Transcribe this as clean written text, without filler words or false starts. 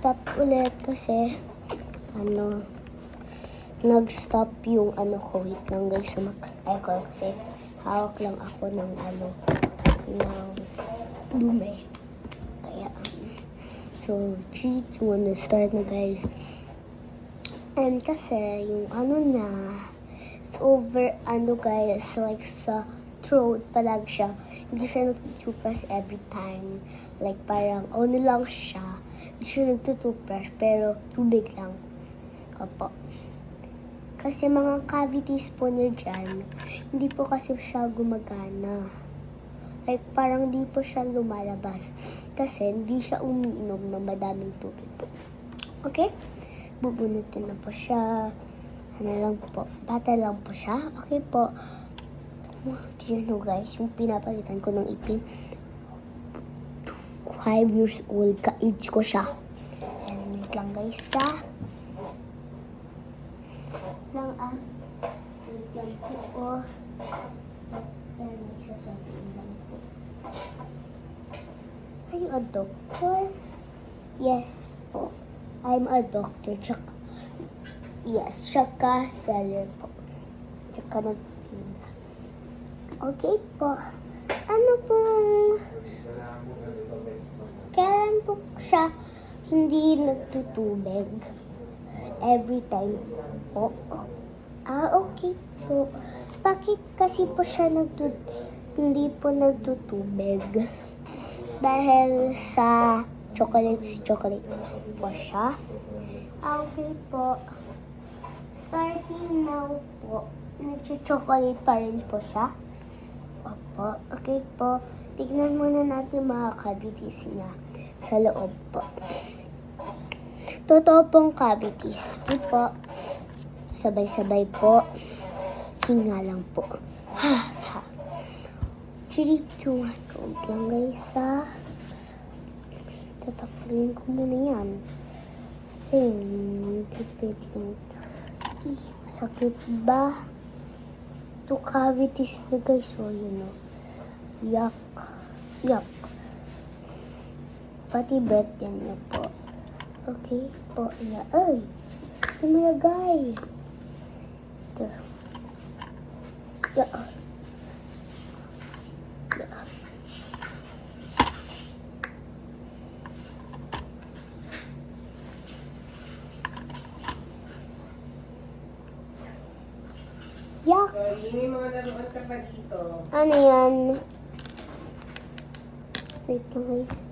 Stop ulit kasi nag-stop yung ko. Wait lang guys, sumakay ko kasi hawak lang ako ng ng dumi. Kaya, so 3, 2, 1, start na guys. And kasi yung niya, it's over guys, like sa throat pa lang siya. Hindi siya nagtutoothbrush every time. Like parang lang siya. Hindi siya nagtutoothbrush pero tubig lang. Opo. Kasi mga cavities po niya dyan, hindi po kasi siya gumagana. Like parang di po siya lumalabas. Kasi hindi siya umiinom ng madaming tubig po. Okay? Bubunutin na po siya. Lang po. Bata lang po siya. Okay po. Do you know guys, yung pinapalitan ko ng ipin, 5 years old ka-age ko siya. And wait lang guys wait lang po. May sasabihin lang po. Are you a doctor? Yes po. I'm a doctor. Tsaka seller po. Tsaka nagtitinda. Okay po. Kailan po siya hindi nagtutubig? Every time po. Okay po. Bakit kasi po siya hindi po nagtutubig? Dahil sa chocolate po siya. Okay po. Starting now po, nag-chocolate pa rin po siya. Opo. Okay po. Tignan muna natin mga cavities niya sa loob po. Totoo pong cavities. Okay po. Sabay-sabay po. Hinga lang po. 3, 2, 1. Huwag lang guys tataklin ko muna yan. Kasi tipid yung sakit ba? Ito cavities na guys. So yuck. Pati breath yan niya po. Okay po. Yeah. Ay! Tumalagay. Ito. Yeah. Yuck. May mga laruan ka pa dito. Ano yan? Wait lang guys.